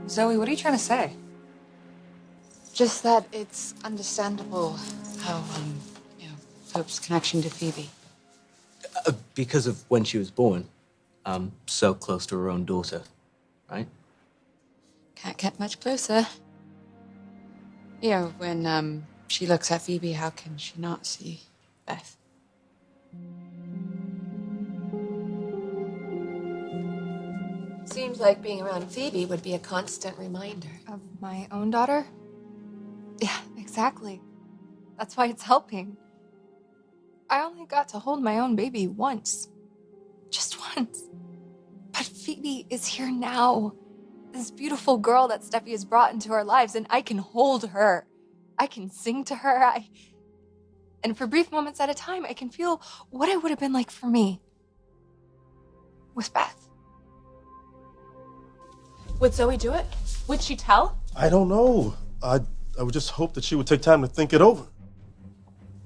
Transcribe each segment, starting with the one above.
Zoe, what are you trying to say? Just that it's understandable how, Hope's connection to Phoebe. Because of when she was born. So close to her own daughter, right? Can't get much closer. When she looks at Phoebe, how can she not see Beth? Seems like being around Phoebe would be a constant reminder. Of my own daughter? Yeah, exactly. That's why it's helping. I only got to hold my own baby once. Just once. But Phoebe is here now. This beautiful girl that Steffy has brought into our lives, and I can hold her. I can sing to her. And for brief moments at a time, I can feel what it would have been like for me. With Beth. Would Zoe do it? Would she tell? I don't know. I would just hope that she would take time to think it over.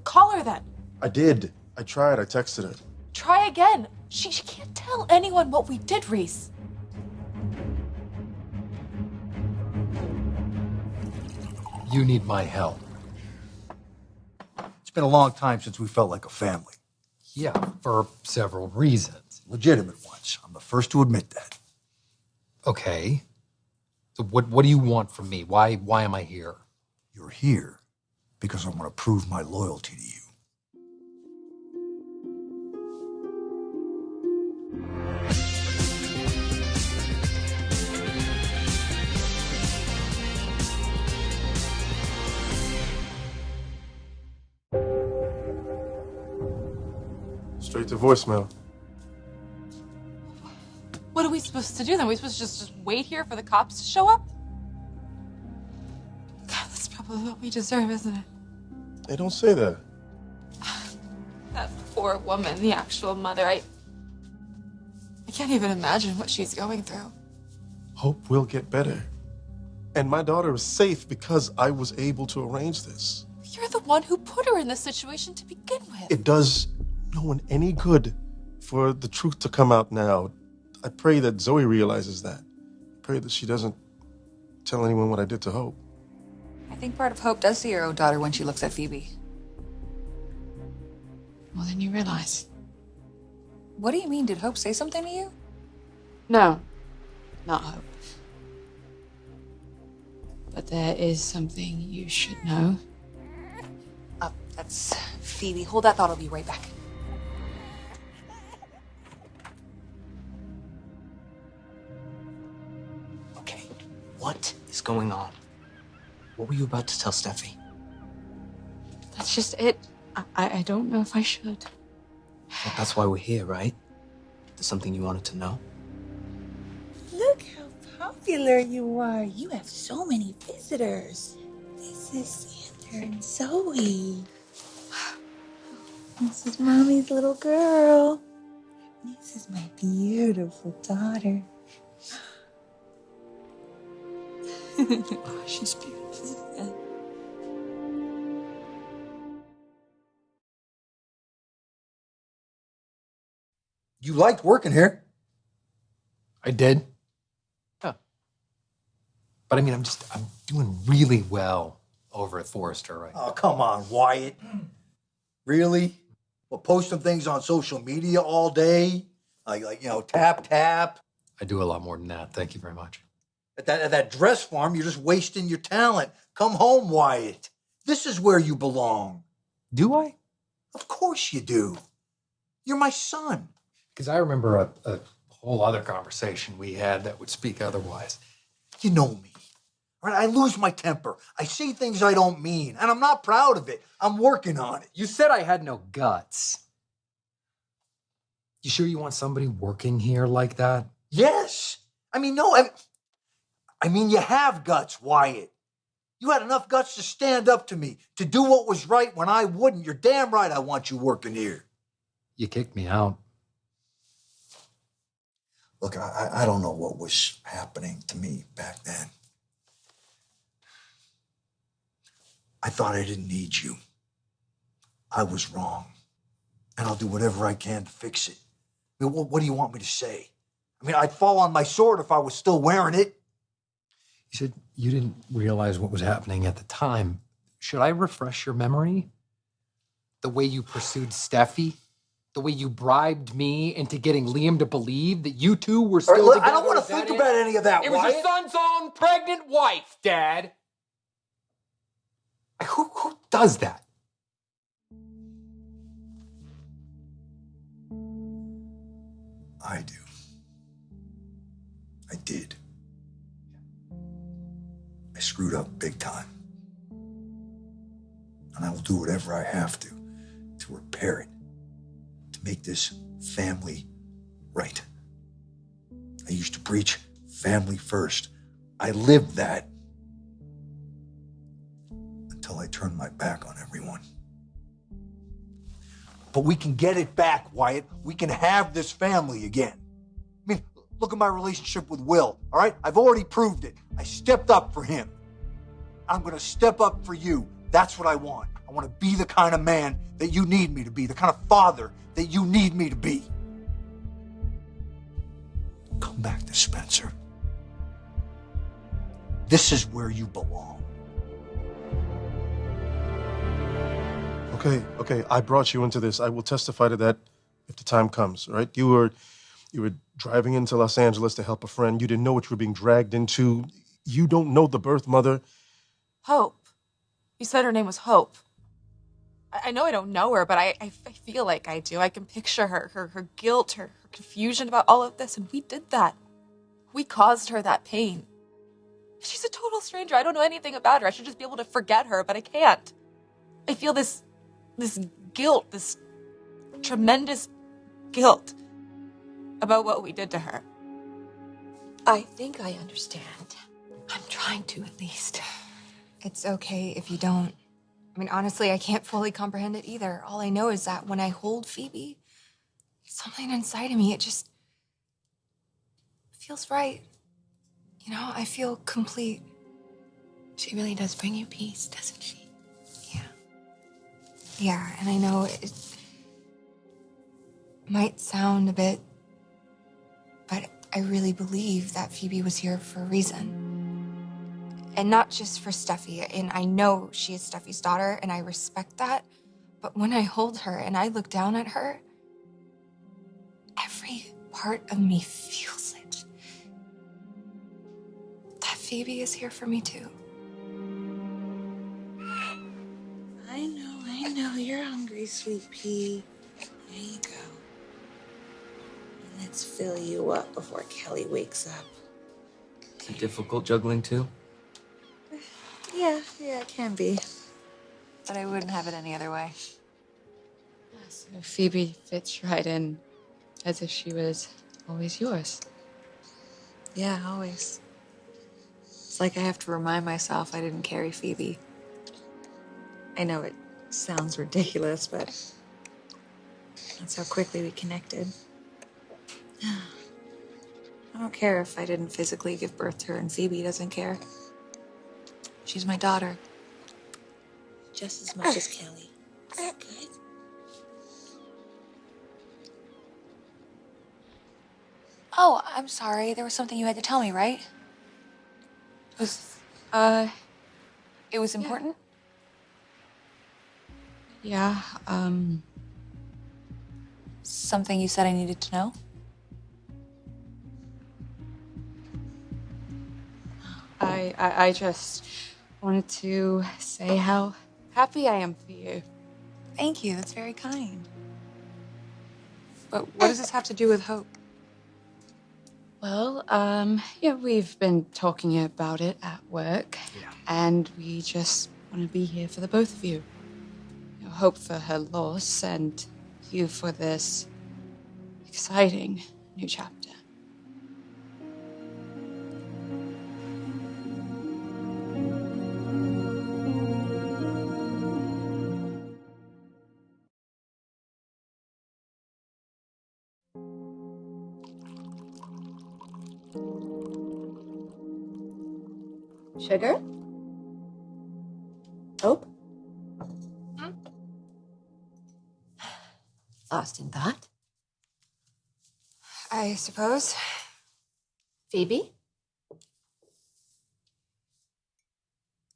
Call her then. I did. I tried. I texted her. Try again. She can't tell anyone what we did, Reese. You need my help. It's been a long time since we felt like a family. Yeah, for several reasons. Legitimate ones. I'm the first to admit that. Okay. So what do you want from me? Why am I here? You're here because I want to prove my loyalty to you. Straight to voicemail. What are we supposed to do then? Are we supposed to just wait here for the cops to show up? God, that's probably what we deserve, isn't it? Hey, don't say that. That poor woman, the actual mother. I can't even imagine what she's going through. Hope will get better. And my daughter is safe because I was able to arrange this. You're the one who put her in this situation to begin with. It does no one any good for the truth to come out now. I pray that Zoe realizes that. I pray that she doesn't tell anyone what I did to Hope. I think part of Hope does see her own daughter when she looks at Phoebe. More than you realize. What do you mean? Did Hope say something to you? No, not Hope. But there is something you should know. That's Phoebe. Hold that thought, I'll be right back. Okay, what is going on? What were you about to tell Steffi? That's just it. I don't know if I should. Well, that's why we're here, right? There's something you wanted to know? Look how popular you are. You have so many visitors. This is Xander and Zoe. This is Mommy's little girl. This is my beautiful daughter. Oh, she's beautiful. You liked working here. I did. Yeah. But I mean, I'm doing really well over at Forrester right now. Oh, come on, Wyatt. Really? Well, posting things on social media all day? Like tap, tap. I do a lot more than that. Thank you very much. At that dress farm, you're just wasting your talent. Come home, Wyatt. This is where you belong. Do I? Of course you do. You're my son. Because I remember a whole other conversation we had that would speak otherwise. You know me. Right? I lose my temper. I say things I don't mean, and I'm not proud of it. I'm working on it. You said I had no guts. You sure you want somebody working here like that? Yes. I mean, no. I mean, you have guts, Wyatt. You had enough guts to stand up to me, to do what was right when I wouldn't. You're damn right I want you working here. You kicked me out. Look, I don't know what was happening to me back then. I thought I didn't need you. I was wrong. And I'll do whatever I can to fix it. I mean, what do you want me to say? I mean, I'd fall on my sword if I was still wearing it. You said you didn't realize what was happening at the time. Should I refresh your memory? The way you pursued Steffi? The way you bribed me into getting Liam to believe that you two were still Look, together? I don't want to think about any of that, It was Wyatt. your son's own pregnant wife, Dad. Who does that? I do. I did. I screwed up big time. And I will do whatever I have to repair it, to make this family right. I used to preach family first. I lived that until I turned my back on everyone. But we can get it back, Wyatt. We can have this family again. I mean, look at my relationship with Will, all right? I've already proved it. I stepped up for him. I'm gonna step up for you. That's what I want. I want to be the kind of man that you need me to be, the kind of father that you need me to be. Come back to Spencer. This is where you belong. Okay, I brought you into this. I will testify to that if the time comes, all right? You were driving into Los Angeles to help a friend. You didn't know what you were being dragged into. You don't know the birth mother. Hope. You said her name was Hope. I know I don't know her, but I feel like I do. I can picture her guilt, her confusion about all of this, and we did that. We caused her that pain. She's a total stranger. I don't know anything about her. I should just be able to forget her, but I can't. I feel this guilt, this tremendous guilt about what we did to her. I think I understand. I'm trying to, at least. It's okay if you don't. I mean, honestly, I can't fully comprehend it either. All I know is that when I hold Phoebe, something inside of me, it just feels right. You know, I feel complete. She really does bring you peace, doesn't she? Yeah. Yeah, and I know it might sound a bit, but I really believe that Phoebe was here for a reason. And not just for Steffi, and I know she is Steffi's daughter, and I respect that, but when I hold her and I look down at her, every part of me feels it. That Phoebe is here for me too. I know, you're hungry, sweet pea. There you go. Let's fill you up before Kelly wakes up. Is it difficult juggling too? Yeah, it can be. But I wouldn't have it any other way. So Phoebe fits right in, as if she was always yours. Yeah, always. It's like I have to remind myself I didn't carry Phoebe. I know it sounds ridiculous, but that's how quickly we connected. I don't care if I didn't physically give birth to her and Phoebe doesn't care. She's my daughter. Just as much as Kelly. Good. Oh, I'm sorry. There was something you had to tell me, right? It was important? Yeah, Something you said I needed to know? I just wanted to say how happy I am for you. Thank you. That's very kind. But what does this have to do with Hope? Well, yeah, we've been talking about it at work. Yeah. And we just want to be here for the both of you. You know, Hope for her loss and you for this exciting new chapter. Sugar? Hope? Lost in thought? I suppose. Phoebe?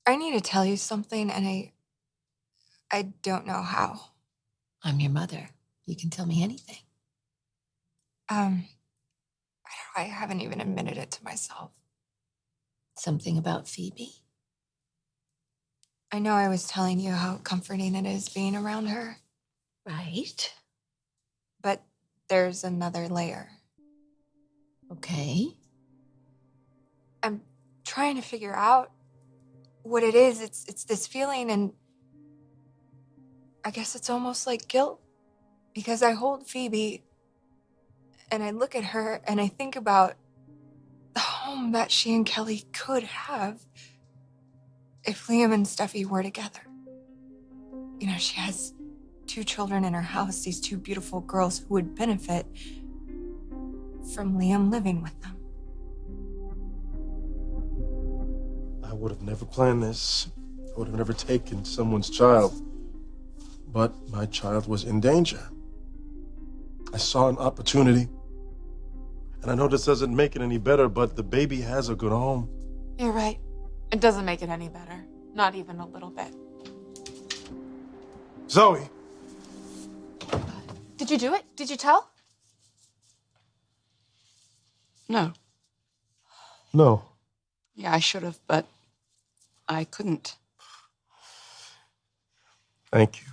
I need to tell you something, and I don't know how. I'm your mother. You can tell me anything. I haven't even admitted it to myself. Something about Phoebe? I know I was telling you how comforting it is being around her, Right. but there's another layer. Okay. I'm trying to figure out what it is. It's this feeling, and I guess it's almost like guilt, because I hold Phoebe and I look at her and I think about the home that she and Kelly could have if Liam and Steffy were together. You know, she has 2 children in her house, these 2 beautiful girls who would benefit from Liam living with them. I would have never planned this. I would have never taken someone's child. But my child was in danger. I saw an opportunity. And I know this doesn't make it any better, but the baby has a good home. You're right. It doesn't make it any better. Not even a little bit. Zoe! Did you do it? Did you tell? No. No. Yeah, I should have, but I couldn't. Thank you.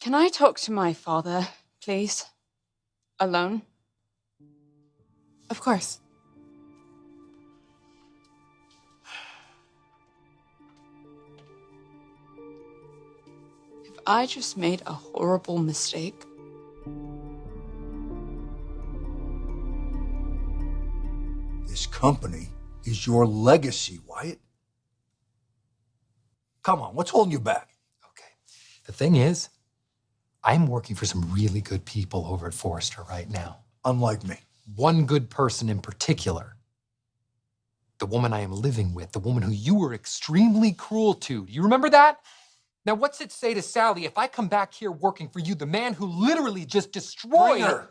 Can I talk to my father, please? Alone? Of course. Have I just made a horrible mistake? This company is your legacy, Wyatt. Come on, what's holding you back? Okay. The thing is, I'm working for some really good people over at Forrester right now. Unlike me. One good person in particular. The woman I am living with, the woman who you were extremely cruel to. Do you remember that? Now, what's it say to Sally if I come back here working for you, the man who literally just destroyed... Bring her.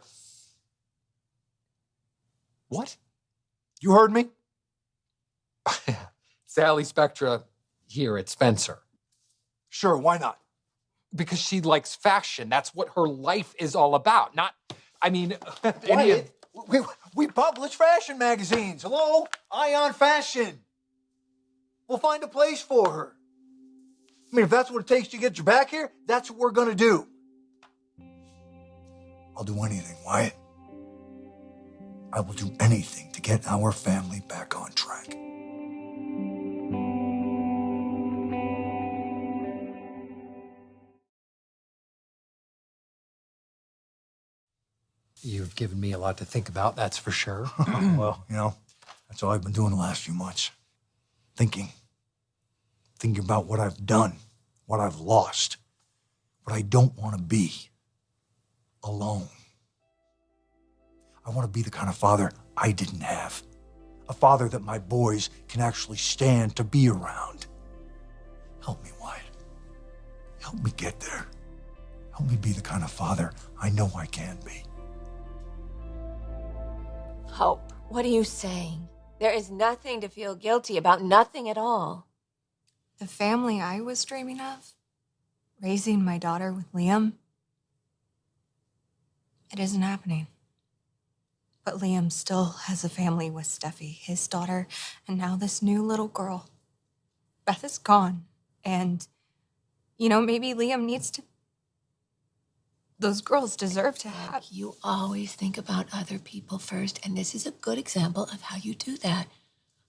What? You heard me? Sally Spectra here at Spencer. Sure, why not? Because she likes fashion. That's what her life is all about. Not, I mean... Wyatt, we publish fashion magazines. Hello? Ion Fashion. We'll find a place for her. I mean, if that's what it takes to get you back here, that's what we're gonna do. I'll do anything, Wyatt. I will do anything to get our family back on track. You've given me a lot to think about, that's for sure. Well, you know, that's all I've been doing the last few months. Thinking about what I've done, what I've lost, what I don't want to be. Alone. I want to be the kind of father I didn't have. A father that my boys can actually stand to be around. Help me, Wyatt. Help me get there. Help me be the kind of father I know I can be. Hope, what are you saying? There is nothing to feel guilty about, nothing at all. The family I was dreaming of, raising my daughter with Liam, it isn't happening. But Liam still has a family with Steffi, his daughter, and now this new little girl. Beth is gone, and, you know, maybe Liam needs to... Those girls deserve to have... You always think about other people first, and this is a good example of how you do that.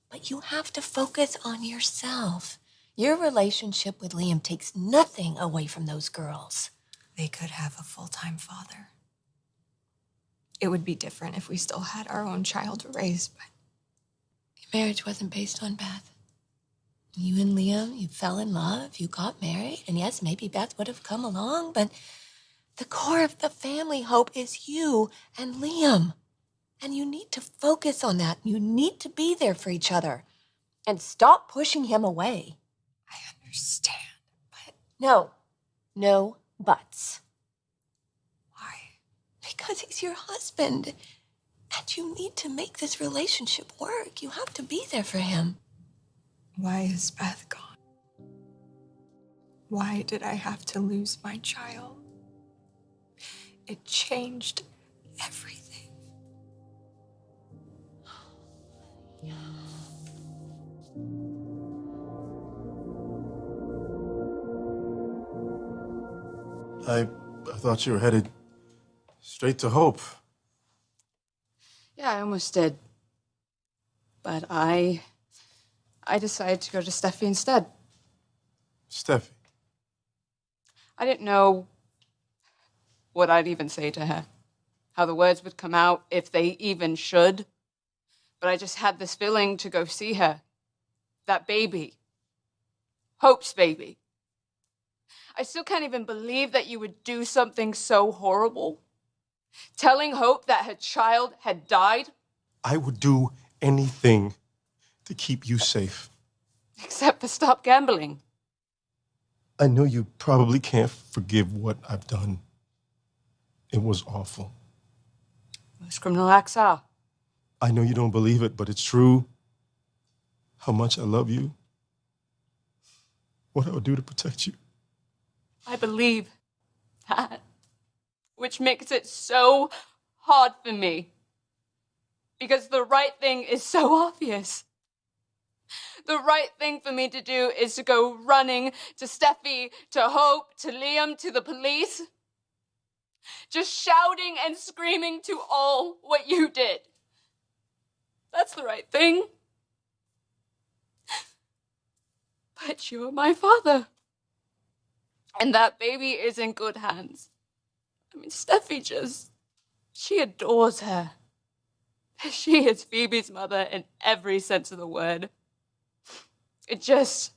But you have to focus on yourself. Your relationship with Liam takes nothing away from those girls. They could have a full-time father. It would be different if we still had our own child to raise, but... Your marriage wasn't based on Beth. You and Liam, you fell in love, you got married, and yes, maybe Beth would have come along, but the core of the family, Hope, is you and Liam. And you need to focus on that. You need to be there for each other. And stop pushing him away. I understand, but... No buts. Why? Because he's your husband. And you need to make this relationship work. You have to be there for him. Why is Beth gone? Why did I have to lose my child? It changed everything. I thought you were headed straight to Hope. Yeah, I almost did. But I decided to go to Steffy instead. Steffy. I didn't know what I'd even say to her, how the words would come out, if they even should. But I just had this feeling to go see her. That baby. Hope's baby. I still can't even believe that you would do something so horrible. Telling Hope that her child had died. I would do anything to keep you safe. Except for stop gambling. I know you probably can't forgive what I've done. It was awful. Most criminal acts are. I know you don't believe it, but it's true. How much I love you. What I would do to protect you. I believe that. Which makes it so hard for me. Because the right thing is so obvious. The right thing for me to do is to go running to Steffy, to Hope, to Liam, to the police. Just shouting and screaming to all what you did. That's the right thing. But you're my father. And that baby is in good hands. I mean, Steffi she adores her. She is Phoebe's mother in every sense of the word. To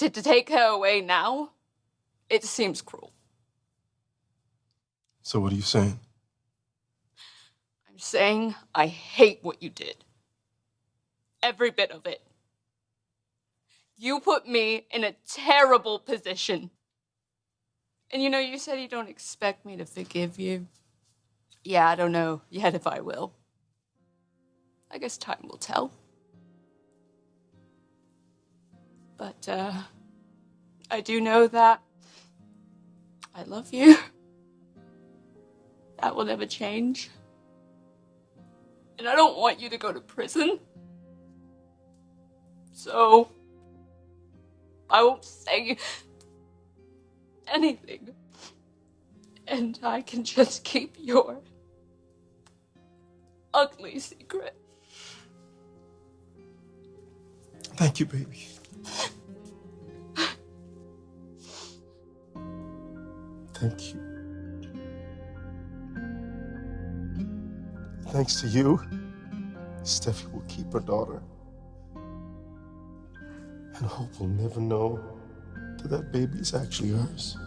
take her away now, it seems cruel. So what are you saying? I'm saying I hate what you did. Every bit of it. You put me in a terrible position. And you said you don't expect me to forgive you. Yeah, I don't know yet if I will. I guess time will tell. But, I do know that I love you. That will never change. And I don't want you to go to prison. So, I won't say anything. And I can just keep your ugly secret. Thank you, baby. Thank you. Thanks to you, Steffi will keep her daughter. And Hope will never know that that baby is actually hers.